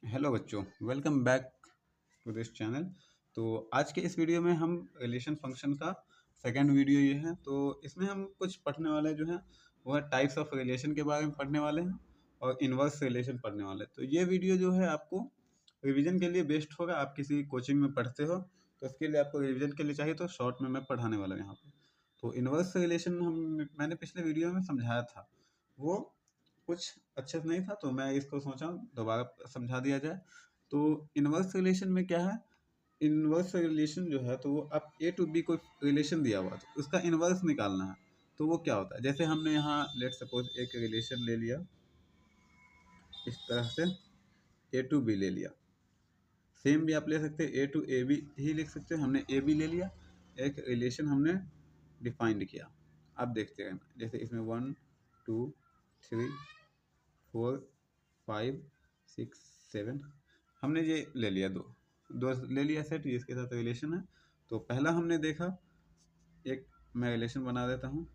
Hello बच्चों, welcome back to this channel. तो आज के इस वीडियो में हम रिलेशन फंक्शन का सेकंड वीडियो ये है। तो इसमें हम कुछ पढ़ने वाले जो है वो है टाइप्स ऑफ रिलेशन के बारे में पढ़ने वाले हैं और इनवर्स रिलेशन पढ़ने वाले हैं। तो ये वीडियो जो है आपको रिवीजन के लिए बेस्ट होगा। आप किसी कोचिंग में पढ़ते हो तो इसके लिए आपको रिवीजन के लिए चाहिए तो शॉर्ट में मैं पढ़ाने वाला हूँ यहाँ पे। तो इनवर्स रिलेशन मैंने पिछले वीडियो में समझाया था, वो कुछ अच्छे से नहीं था तो मैं इसको सोचा दोबारा समझा दिया जाए। तो इनवर्स रिलेशन में क्या है, इनवर्स रिलेशन जो है तो वो आप ए टू बी कोई रिलेशन दिया हुआ तो उसका इनवर्स निकालना है। तो वो क्या होता है, जैसे हमने यहाँ लेट सपोज एक रिलेशन ले लिया, इस तरह से ए टू बी ले लिया। सेम भी आप ले सकते हैं, ए टू ए बी ही लिख सकते हैं। हमने ए बी ले लिया, एक रिलेशन हमने डिफाइंड किया। अब देखते हैं, जैसे इसमें 1 2 3 4 5 6 7 हमने ये ले लिया, दो दो ले लिया सेट, इसके साथ रिलेशन है। तो पहला हमने देखा, एक मैं रिलेशन बना देता हूँ,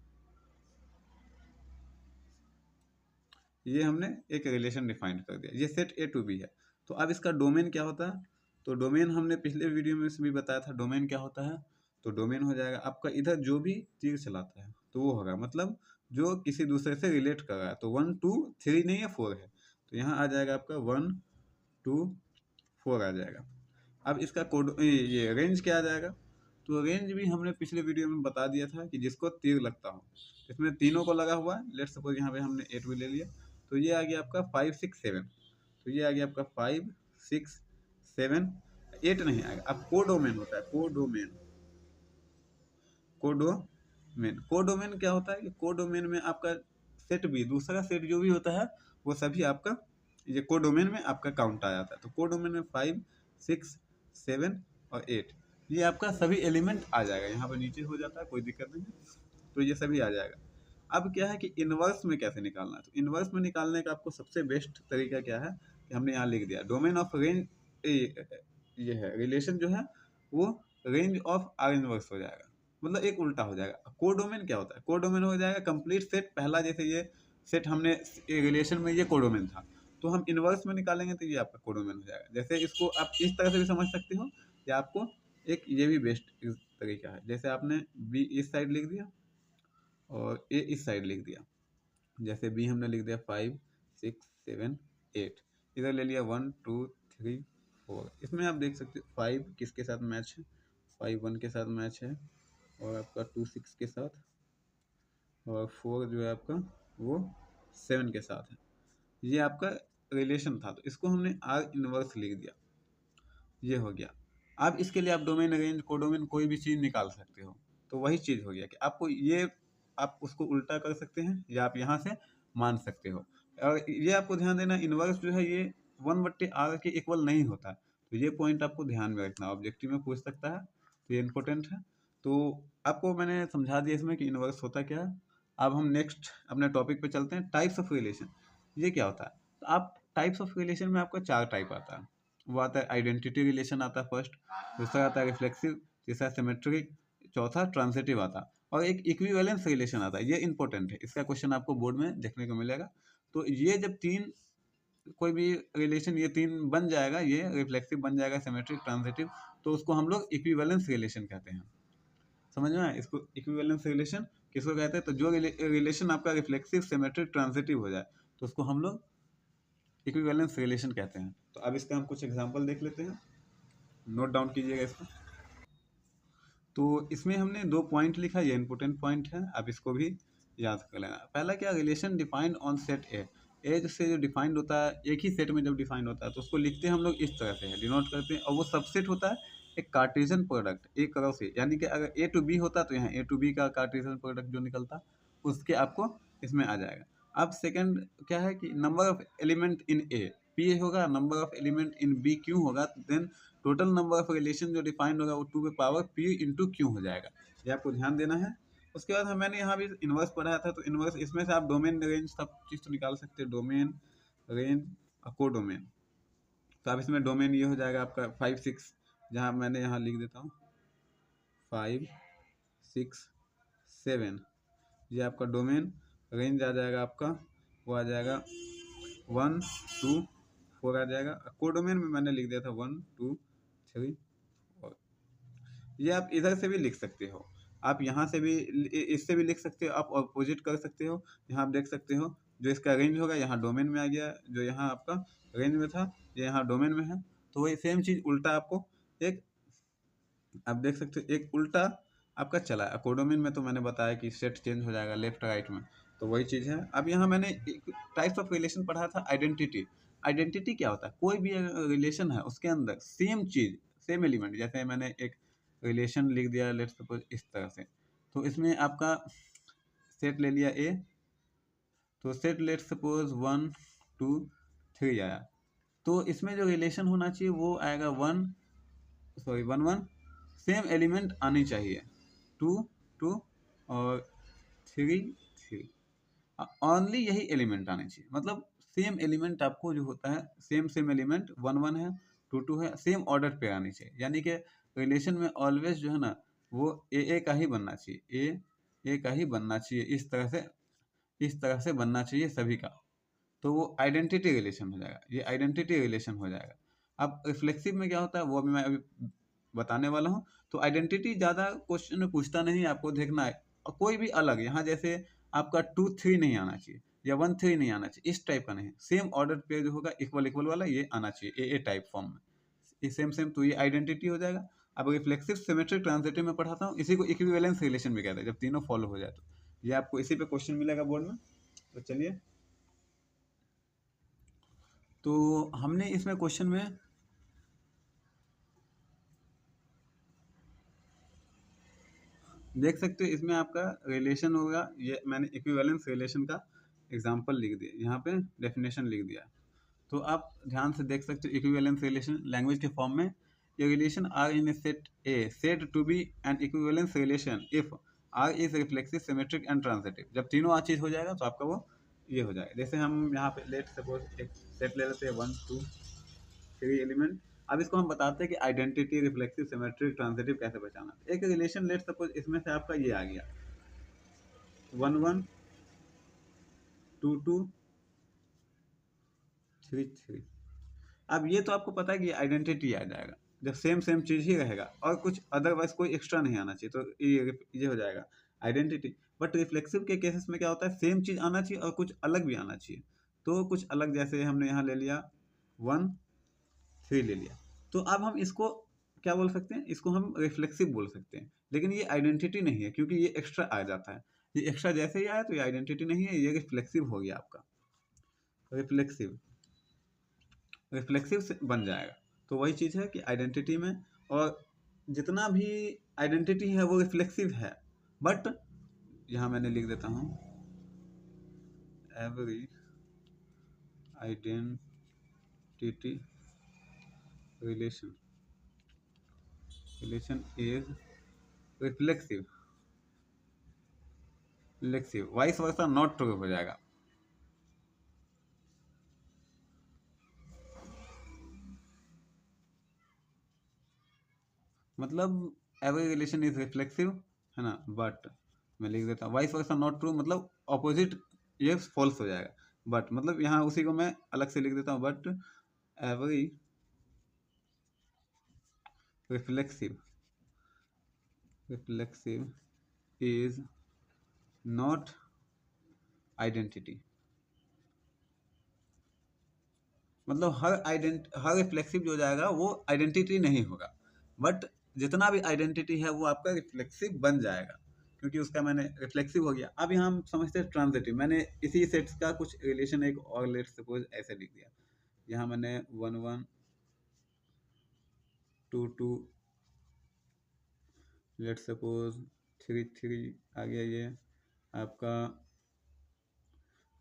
ये हमने एक रिलेशन डिफाइन कर दिया, ये सेट ए टू बी है। तो अब इसका डोमेन क्या होता है, तो डोमेन हमने पिछले वीडियो में भी बताया था डोमेन क्या होता है। तो डोमेन हो जाएगा आपका इधर जो भी तीर चलाता है तो वो होगा, मतलब जो किसी दूसरे से रिलेट कर रहा है। तो 1 2 3 नहीं है, 4 है। तो यहाँ आ जाएगा आपका 1 2 4 आ जाएगा। अब इसका कोड ये रेंज क्या आ जाएगा, तो रेंज भी हमने पिछले वीडियो में बता दिया था कि जिसको तीर लगता हो। इसमें तीनों को लगा हुआ है, लेट सपोज यहाँ पे हमने 8 भी ले लिया, तो ये आ गया आपका 5 6 7। तो ये आ गया आपका 5 6 7। 8 नहीं आएगा, अब कोडोमेन होता है, कोडोमेन। कोडोमेन क्या होता है कि कोडोमेन में आपका सेट भी, दूसरा सेट जो भी होता है वो सभी आपका ये कोडोमेन में आपका काउंट आ जाता है। तो कोडोमेन में 5 6 7 और 8 ये आपका सभी एलिमेंट आ जाएगा। यहाँ पर नीचे हो जाता है, कोई दिक्कत नहीं है, तो ये सभी आ जाएगा। अब क्या है कि इनवर्स में कैसे निकालना है, तो इनवर्स में निकालने का आपको सबसे बेस्ट तरीका क्या है कि हमने यहाँ लिख दिया डोमेन ऑफ रेंज, ये है रिलेशन जो है वो रेंज ऑफ आर इनवर्स हो जाएगा, मतलब एक उल्टा हो जाएगा। कोडोमेन क्या होता है, कोडोमेन हो जाएगा कंप्लीट सेट। पहला जैसे ये सेट हमने रिलेशन में ये कोडोमेन था, तो हम इनवर्स में निकालेंगे तो ये आपका कोडोमेन हो जाएगा। जैसे इसको आप इस तरह से भी समझ सकते हो या आपको एक ये भी बेस्ट तरीका है, जैसे आपने बी इस साइड लिख दिया और ए इस साइड लिख दिया। जैसे बी हमने लिख दिया 5 6 7 8, इधर ले लिया 1 2 3 4। इसमें आप देख सकते हो 5 किसके साथ मैच है, 5 1 के साथ मैच है, और आपका 2 6 के साथ, और 4 जो है आपका वो 7 के साथ है। ये आपका रिलेशन था, तो इसको हमने आर इनवर्स लिख दिया, ये हो गया। अब इसके लिए आप डोमेन रेंज कोडोमेन कोई भी चीज़ निकाल सकते हो। तो वही चीज़ हो गया कि आपको ये, आप उसको उल्टा कर सकते हैं या आप यहाँ से मान सकते हो। और ये आपको ध्यान देना, इनवर्स जो है ये 1/r के इक्वल नहीं होता है। तो ये पॉइंट आपको ध्यान में रखना, ऑब्जेक्टिव में पूछ सकता है, तो ये इम्पोर्टेंट है। तो आपको मैंने समझा दिया इसमें कि इनवर्स होता क्या है। अब हम नेक्स्ट अपने टॉपिक पे चलते हैं, टाइप्स ऑफ रिलेशन। ये क्या होता है, तो आप टाइप्स ऑफ रिलेशन में आपका 4 टाइप आता है। वो आता है आइडेंटिटी रिलेशन आता है फर्स्ट, दूसरा आता है रिफ्लेक्सिव, तीसरा सिमेट्रिक, चौथा ट्रांजिटिव आता है, और एक इक्विवेलेंस रिलेशन आता है। ये इंपॉर्टेंट है, इसका क्वेश्चन आपको बोर्ड में देखने को मिलेगा। तो ये जब तीन, कोई भी रिलेशन ये तीन बन जाएगा, ये रिफ्लेक्सिव बन जाएगा, सिमेट्रिक, ट्रांजिटिव, तो उसको हम लोग इक्विवेलेंस रिलेशन कहते हैं। समझ में आया, इसको इक्विवेलेंस रिलेशन किसको कहते हैं, तो जो रिलेशन आपका रिफ्लेक्सिव, सिमेट्रिक, ट्रांजिटिव हो जाए तो उसको हम लोग इक्विवेलेंस रिलेशन कहते हैं। तो अब इसका हम कुछ एग्जांपल देख लेते हैं, नोट डाउन कीजिएगा इसको। तो इसमें हमने 2 पॉइंट लिखा, ये इंपॉर्टेंट पॉइंट है, आप इसको भी याद कर लेना। पहला क्या, relation defined on set A. A से जो डिफाइंड होता है, एक ही सेट में जब डिफाइंड होता है तो उसको लिखते हैं हम लोग इस तरह से, डिनोट करते हैं, और वो सबसेट होता है एक कार्टेशियन प्रोडक्ट ए क्रॉस ए, यानी कि अगर ए टू बी होता तो यहाँ ए टू बी का कार्टेशियन प्रोडक्ट जो निकलता उसके आपको इसमें आ जाएगा। अब सेकंड क्या है कि number of element in A, P होगा, number of element in B Q होगा, then total number of relation जो डिफाइंड होगा वो 2 पी इंटू क्यू हो जाएगा। ये आपको ध्यान देना है। उसके बाद मैंने यहाँ भी इन्वर्स पढ़ाया था, तो इन्वर्स इसमें से आप डोमेन रेंज सब चीज़ तो निकाल सकते हैं, डोमेन रेंज और को डोमेन। तो आप इसमें डोमेन ये हो जाएगा आपका 5 6, जहाँ मैंने यहाँ लिख देता हूँ 5 6 7, ये आपका डोमेन। रेंज आ जाएगा आपका, वो आ जाएगा 1 2 4 आ जाएगा। कोडोमेन में मैंने लिख दिया था 1 2 3 4। ये आप इधर से भी लिख सकते हो, आप यहाँ से भी इससे भी लिख सकते हो, आप अपोजिट कर सकते हो। यहाँ आप देख सकते हो जो इसका रेंज होगा यहाँ डोमेन में आ गया, जो यहाँ आपका रेंज में था ये यहाँ डोमेन में है। तो वही सेम चीज़ उल्टा आपको एक आप देख सकते हो एक उल्टा आपका चला है। कोडोमेन में तो मैंने बताया कि सेट चेंज हो जाएगा लेफ्ट राइट में, तो वही चीज़ है। अब यहाँ मैंने टाइप्स ऑफ रिलेशन पढ़ा था आइडेंटिटी। आइडेंटिटी क्या होता है, कोई भी रिलेशन है उसके अंदर सेम चीज़ सेम एलिमेंट, जैसे मैंने एक रिलेशन लिख दिया लेट्स सपोज इस तरह से, तो इसमें आपका सेट ले लिया ए, तो सेट लेट्स सपोज 1 2 3 आया, तो इसमें जो रिलेशन होना चाहिए वो आएगा 1 1 सेम एलिमेंट आनी चाहिए 2 2 और 3 3, ओनली यही एलिमेंट आने चाहिए। मतलब सेम एलिमेंट आपको जो होता है सेम सेम एलिमेंट 1 1 है 2 2 है, सेम ऑर्डर पे आनी चाहिए। यानी कि रिलेशन में ऑलवेज जो है ना वो ए का ही बनना चाहिए, ए का ही बनना चाहिए, इस तरह से बनना चाहिए सभी का, तो वो आइडेंटिटी रिलेशन हो जाएगा, ये आइडेंटिटी रिलेशन हो जाएगा। अब रिफ्लेक्सिव में क्या होता है वो अभी मैं बताने वाला हूँ। तो आइडेंटिटी ज़्यादा क्वेश्चन में पूछता नहीं, आपको देखना है और कोई भी अलग यहाँ जैसे आपका 2 3 नहीं आना चाहिए या 1 3 नहीं आना चाहिए, इस टाइप का नहीं, सेम ऑर्डर पे जो होगा इक्वल इक्वल वाला ये आना चाहिए ए टाइप फॉर्म में, ये सेम सेम, तो ये आइडेंटिटी हो जाएगा। अब रिफ्लेक्सिव सिमेट्रिक ट्रांजिटिव में पढ़ाता हूँ, इसी को इक्विवेलेंस रिलेशन भी कहते हैं, जब तीनों फॉलो हो जाए तो ये आपको इसी पे क्वेश्चन मिलेगा बोर्ड में। तो चलिए, तो हमने इसमें क्वेश्चन में देख सकते हो इसमें आपका रिलेशन होगा, ये मैंने इक्विवेलेंस रिलेशन का एग्जांपल लिख दिया, यहाँ पे डेफिनेशन लिख दिया। तो आप ध्यान से देख सकते हो इक्विवेलेंस रिलेशन लैंग्वेज के फॉर्म में, ये relation R in a set A said to be an equivalence relation if R is reflexive symmetric and transitive. जब तीनों चीज हो जाएगा तो आपका वो ये हो जाएगा। जैसे हम यहाँ पे लेट सपोज एक सेट ले लेते हैं 1 2 3 एलिमेंट। अब इसको हम बताते हैं कि आइडेंटिटी रिफ्लेक्सिव सिमेट्रिक ट्रांजिटिव कैसे पहचाना। एक रिलेशन लेट सपोज इसमें से आपका ये आ गया 1 1 2 2 3 3। अब ये तो आपको पता है कि आइडेंटिटी आ जाएगा जब सेम सेम चीज ही रहेगा और कुछ अदरवाइज कोई एक्स्ट्रा नहीं आना चाहिए, तो ये हो जाएगा आइडेंटिटी। बट रिफ्लेक्सिव के केसेस में क्या होता है, सेम चीज आना चाहिए और कुछ अलग भी आना चाहिए। तो कुछ अलग जैसे हमने यहाँ ले लिया 1 3 ले लिया, तो अब हम इसको क्या बोल सकते हैं, इसको हम रिफ्लेक्सिव बोल सकते हैं, लेकिन ये आइडेंटिटी नहीं है क्योंकि ये एक्स्ट्रा आ जाता है। ये एक्स्ट्रा जैसे ही आया तो ये आइडेंटिटी नहीं है, ये रिफ्लेक्सिव हो गया आपका, रिफ्लेक्सिव रिफ्लेक्सिव बन जाएगा। तो वही चीज़ है कि आइडेंटिटी में और जितना भी आइडेंटिटी है वो रिफ्लेक्सिव है, बट यहाँ मैंने लिख देता हूँ every identity relation is reflexive reflexive vice versa not true हो जाएगा। मतलब एवरी रिलेशन इज रिफ्लेक्सिव है ना, बट मैं लिख देता हूँ वाइस वर्सा नॉट ट्रू, मतलब ऑपोजिट ये फॉल्स हो जाएगा। बट मतलब यहाँ उसी को मैं अलग से लिख देता हूँ, but every reflexive is not identity. मतलब हर रिफ्लेक्सिव जो जाएगा वो आइडेंटिटी नहीं होगा, बट जितना भी आइडेंटिटी है वो आपका रिफ्लेक्सिव बन जाएगा क्योंकि उसका मैंने रिफ्लेक्सिव हो गया। अब यहाँ हम समझते हैं ट्रांजिटिव, मैंने इसी सेट्स का कुछ रिलेशन एक और लेट सपोज ऐसे लिख दिया, यहाँ मैंने 1 1 2 2 लेट सपोज 3 3 आ गया, ये आपका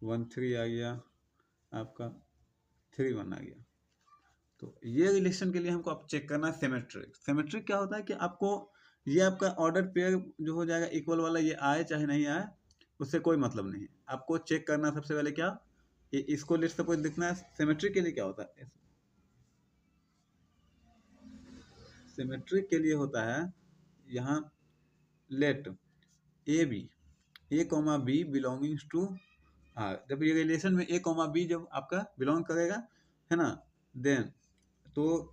1 3 आ गया, आपका 3 1 आ गया। तो ये रिलेशन के लिए हमको अब चेक करना है सिमेट्रिक। सिमेट्रिक क्या होता है कि आपको ये आपका ऑर्डर पेयर जो हो जाएगा इक्वल वाला, ये आए चाहे नहीं आए उससे कोई मतलब नहीं है। आपको चेक करना सबसे पहले क्या, इसको लेट सपोज लिखना है। सिमेट्रिक के लिए क्या होता है, सिमेट्रिक के लिए होता है यहाँ let A comma B belongings to R. जब ये रिलेशन में ए कॉमा बी जब आपका बिलोंग करेगा है ना, देन तो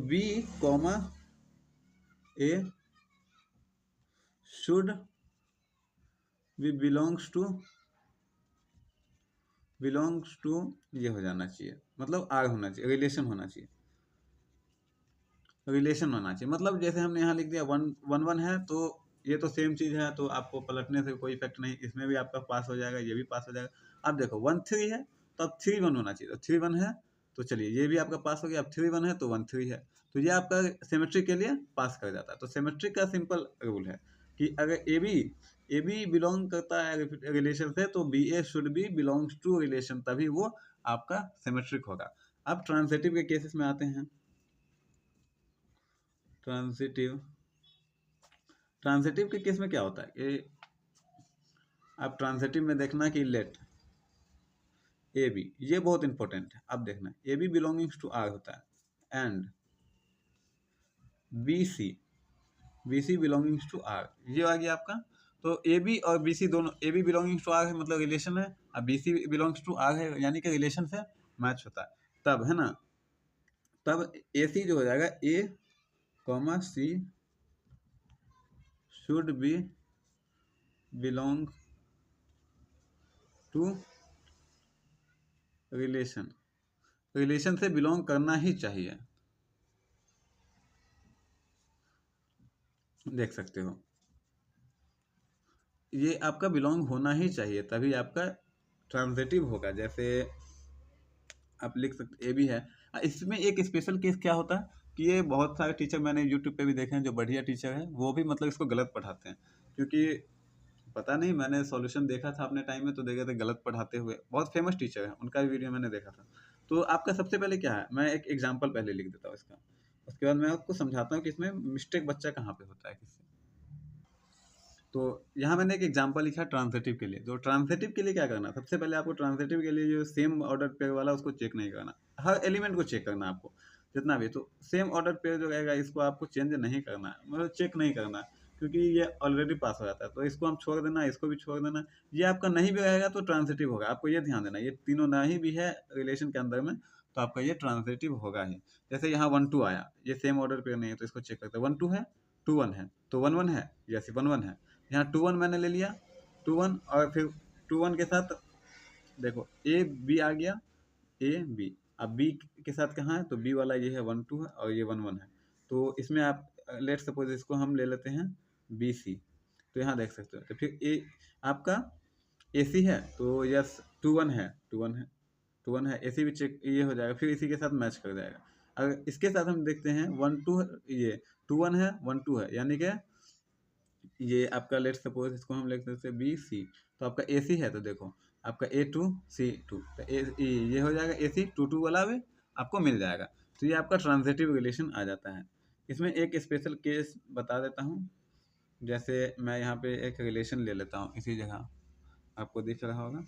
B comma A should be belongs to ये हो जाना चाहिए, मतलब आर होना चाहिए, रिलेशन होना चाहिए, रिलेशन होना चाहिए। मतलब जैसे हमने यहाँ लिख दिया वन वन वन है तो ये तो सेम चीज़ है, तो आपको पलटने से कोई इफेक्ट नहीं, इसमें भी आपका पास हो जाएगा, ये भी पास हो जाएगा। अब देखो 1 3 है तो अब 3 1 होना चाहिए, तो 3 1 है तो चलिए ये भी आपका पास हो गया। अब 3 1 है तो 1 3 है, तो ये आपका सिमेट्री के लिए पास कर जाता है। तो सिमेट्री का सिंपल रूल है कि अगर ए बी बिलोंग करता है रिलेशन से तो B A should be belongs to relation, तभी वो आपका सिमेट्रिक होगा। अब ट्रांसिटिव के केसेस में आते हैं। ट्रांसिटिव ट्रांसिटिव के केस में क्या होता है कि आप ट्रांसिटिव में देखना कि लेट ए बी, ये बहुत इंपॉर्टेंट है। अब देखना A B belongings to R होता है and B C belongings to R, ये आ गया आपका। तो ए बी और बी सी दोनों, A B belongings to R है मतलब रिलेशन है, अब B C belongs to R है यानी कि रिलेशन से मैच होता है, तब है ना, तब ए सी जो हो जाएगा A comma C should be belong to relation, relation से बिलोंग करना ही चाहिए, देख सकते हो ये आपका बिलोंग होना ही चाहिए, तभी आपका ट्रांजिटिव होगा। जैसे आप लिख सकते ए भी है। इसमें एक स्पेशल केस क्या होता है कि ये बहुत सारे टीचर मैंने यूट्यूब पे भी देखे हैं जो बढ़िया टीचर है, वो भी मतलब इसको गलत पढ़ाते हैं, क्योंकि पता नहीं, मैंने सॉल्यूशन देखा था अपने टाइम में तो देखे थे गलत पढ़ाते हुए, बहुत फेमस टीचर है, उनका भी वीडियो मैंने देखा था। तो आपका सबसे पहले क्या है, मैं एक एग्जाम्पल पहले लिख देता हूँ इसका, उसके बाद मैं आपको समझाता हूँ कि इसमें मिस्टेक बच्चा कहाँ पे होता है किससे। तो यहाँ मैंने एक एग्जांपल लिखा ट्रांसिटिव के लिए। तो ट्रांसिटिव के लिए क्या करना, सबसे पहले आपको ट्रांसिटिव के लिए जो सेम ऑर्डर पेयर वाला उसको चेक नहीं करना, हर एलिमेंट को चेक करना आपको जितना भी। तो सेम ऑर्डर पेयर जो रहेगा इसको आपको चेंज नहीं करना है, मतलब चेक नहीं करना है, क्योंकि ये ऑलरेडी पास हो जाता है, तो इसको हम छोड़ देना, इसको भी छोड़ देना। ये आपका नहीं भी रहेगा तो ट्रांसिटिव होगा, आपको ये ध्यान देना, ये तीनों नहीं भी है रिलेशन के अंदर में तो आपका ये ट्रांसिटिव होगा ही। जैसे यहाँ 1 2 आया, ये सेम ऑर्डर पेयर नहीं है तो इसको चेक करते हैं। 1 2 है, 2 1 है, तो 1 1 है, यस 1 1 है। यहाँ 2 1 मैंने ले लिया, 2 1 और फिर 2 1 के साथ देखो ए बी आ गया, ए बी। अब बी के साथ कहाँ है, तो बी वाला ये है 1 2 है और ये 1 1 है। तो इसमें आप लेट सपोज इसको हम ले लेते हैं बी सी, तो यहाँ देख सकते हो। तो फिर ए आपका ए सी है तो यस 2 1 है, 2 1 है, 2 1 है, ए सी भी चेक ये हो जाएगा, फिर इसी के साथ मैच कर जाएगा। अगर इसके साथ हम देखते हैं 1 2 ये 2 1 है 1 2 है, यानी कि ये आपका लेट सपोज इसको हम लिख देते हैं बी सी, तो आपका ए सी है तो देखो आपका ए टू सी टू, तो ये हो जाएगा ए सी टू टू वाला भी आपको मिल जाएगा। तो ये आपका ट्रांजिटिव रिलेशन आ जाता है। इसमें एक स्पेशल केस बता देता हूँ, जैसे मैं यहाँ पे एक रिलेशन ले लेता हूँ इसी जगह, आपको दिख रहा होगा,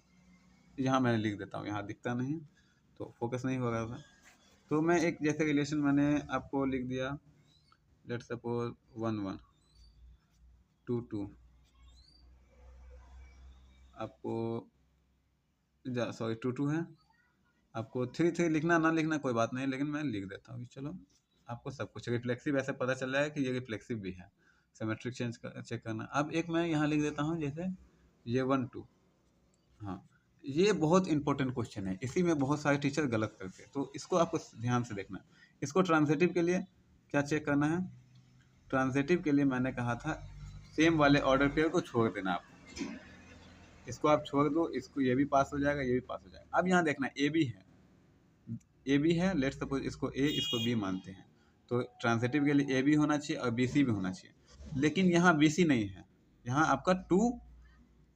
यहाँ मैंने लिख देता हूँ, यहाँ दिखता नहीं तो फोकस नहीं हो रहा था। तो मैं एक जैसे रिलेशन मैंने आपको लिख दिया, लेट सपोज 1 1 2 2, आपको सॉरी 2 2 है, आपको 3 3 लिखना ना लिखना कोई बात नहीं, लेकिन मैं लिख देता हूँ चलो आपको सब कुछ रिफ्लेक्सिव ऐसे पता चल जाएगा कि ये रिफ्लेक्सिव भी है। सिमेट्रिक चेक करना। अब एक मैं यहाँ लिख देता हूँ जैसे ये 1 2, हाँ ये बहुत इंपॉर्टेंट क्वेश्चन है, इसी में बहुत सारे टीचर गलत करते हैं, तो इसको आपको ध्यान से देखना। इसको ट्रांसिटिव के लिए क्या चेक करना है, ट्रांसिटिव के लिए मैंने कहा था सेम वाले ऑर्डर पेयर को छोड़ देना आपको, इसको आप छोड़ दो, इसको ये भी पास हो जाएगा, ये भी पास हो जाएगा। अब यहाँ देखना ए बी है, ए बी है, लेट सपोज इसको ए इसको बी मानते हैं, तो ट्रांसिटिव के लिए ए बी होना चाहिए और बी सी भी होना चाहिए, लेकिन यहाँ बी सी नहीं है, यहाँ आपका 2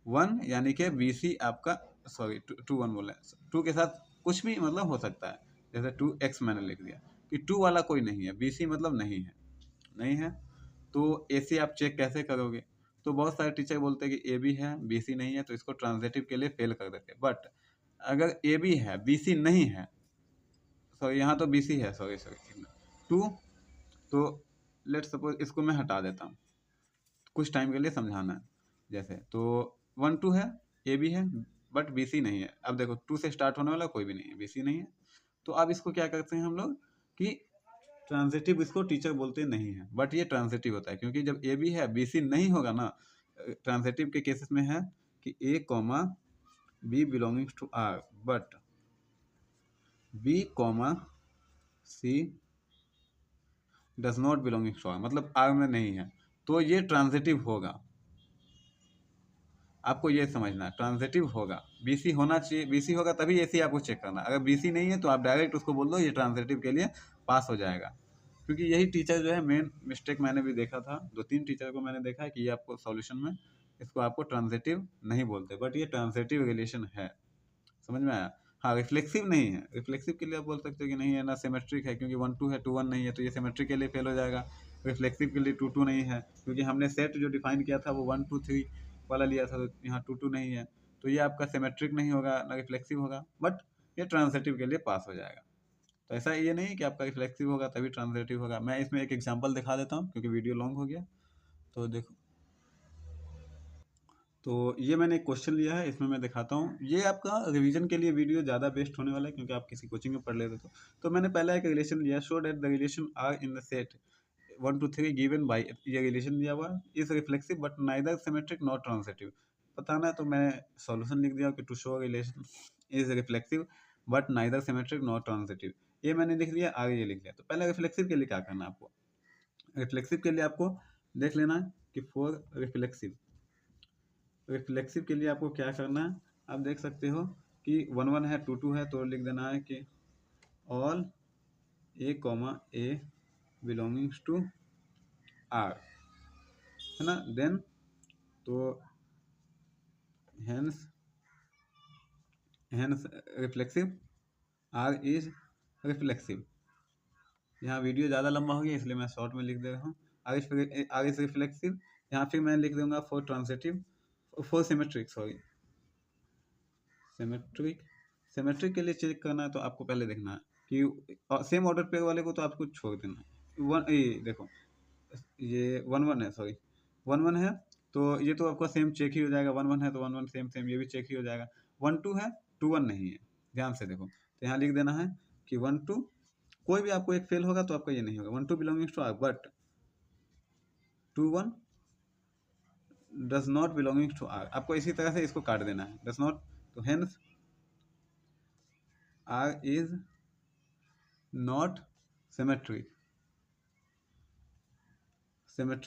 1 यानी कि बी सी आपका सॉरी 2 1 बोला, 2 के साथ कुछ भी मतलब हो सकता है, जैसे 2 एक्स मैंने लिख दिया कि 2 वाला कोई नहीं है, बी सी मतलब नहीं है, नहीं है। तो ए सी आप चेक कैसे करोगे, तो बहुत सारे टीचर बोलते हैं कि ए बी है बी सी नहीं है, तो इसको ट्रांजिटिव के लिए फेल कर देते हैं। बट अगर ए बी है बी सी नहीं है, सॉरी यहाँ तो बी सी है, सॉरी सॉरी 2, तो लेट सपोज इसको मैं हटा देता हूँ कुछ टाइम के लिए समझाना है। जैसे तो 1 2 है, ए बी है बट बी सी नहीं है। अब देखो 2 से स्टार्ट होने वाला कोई भी नहीं है, बी सी नहीं है, तो अब इसको क्या करते हैं हम लोग कि ट्रांजिटिव इसको टीचर बोलते नहीं है, बट ये ट्रांजिटिव होता है क्योंकि जब ए बी है बी सी नहीं होगा ना। ट्रांजिटिव के केसेस में है कि A comma B belongings to R, but B comma C does not belonging to R, मतलब आर में नहीं है, तो ये ट्रांजिटिव होगा। आपको ये समझना है, ट्रांजिटिव होगा। बीसी होना चाहिए, बीसी होगा तभी एसी आपको चेक करना। अगर बीसी नहीं है तो आप डायरेक्ट उसको बोल दो ये ट्रांजिटिव के लिए पास हो जाएगा। क्योंकि यही टीचर जो है मेन मिस्टेक मैंने भी देखा था, 2-3 टीचर को मैंने देखा है कि ये आपको सॉल्यूशन में इसको आपको ट्रांजिटिव नहीं बोलते, बट ये ट्रांजिटिव रिलेशन है। समझ में आया? हाँ, रिफ्लेक्सिव नहीं है। रिफ्लेक्सिव के लिए आप बोल सकते हो कि नहीं है ना, सिमेट्रिक है क्योंकि 1 2 है, 2 1 नहीं है, तो ये सिमेट्रिक के लिए फेल हो जाएगा। रिफ्लेक्सिव के लिए 2 2 नहीं है क्योंकि हमने सेट जो डिफाइन किया था वो 1 2 3 वाला लिया था, तो यहाँ 2 2 नहीं है, तो ये आपका सिमेट्रिक नहीं होगा ना रिफ्लेक्सिव होगा, बट ये ट्रांजिटिव के लिए पास हो जाएगा। तो ऐसा ये नहीं कि आपका रिफ्लेक्सिव होगा तभी ट्रांजिटिव होगा। मैं इसमें एक एग्जाम्पल दिखा देता हूँ क्योंकि वीडियो लॉन्ग हो गया। तो देखो, तो ये मैंने एक क्वेश्चन लिया है, इसमें मैं दिखाता हूँ। ये आपका रिवीजन के लिए वीडियो ज़्यादा बेस्ट होने वाला है क्योंकि आप किसी कोचिंग में पढ़ लेते तो मैंने पहला एक रिलेशन लिया, show that the relation R in the set 1 2 3 given by, ये रिलेशन दिया हुआ is reflexive but neither symmetric not transitive. बताना है तो मैं सॉल्यूशन लिख दिया कि to show relation is reflexive but neither symmetric not transitive. ये मैंने लिख लिया, आगे ये लिख लिया। तो पहले रिफ्लेक्सिव के लिए क्या करना है आपको, रिफ्लेक्सिव के लिए आपको देख लेना है कि फॉर रिफ्लेक्सिव, रिफ्लेक्सिव के लिए आपको क्या करना है। आप देख सकते हो कि 1 1 है, 2 2 है, तो लिख देना है कि all A comma A belongings to R, है ना। देन तो hence hence reflexive R is reflexive. यहाँ वीडियो ज़्यादा लंबा हो गया इसलिए मैं शॉर्ट में लिख दे रहा हूँ। R is reflexive. यहाँ फिर मैं लिख दूंगा for transitive, for symmetric, sorry symmetric. Symmetric के लिए चेक करना है तो आपको पहले देखना है कि सेम ऑर्डर पेयर वाले को तो आपको छोड़ देना है। देखो ये 1 1 है, सॉरी 1 1 है, तो ये तो आपका सेम चेक ही हो जाएगा। 1 1 है तो 1 1 सेम सेम ये भी चेक ही हो जाएगा। 1 2 है, 2 1 नहीं है। ध्यान से देखो, तो यहाँ लिख देना है कि 1 2, कोई भी आपको एक फेल होगा तो आपका ये नहीं होगा। 1 2 belongings to R but 2 1 does not belonging to R. आपको इसी तरह से इसको काट देना है, डज नॉट, तो hence R is not symmetric. Symmetric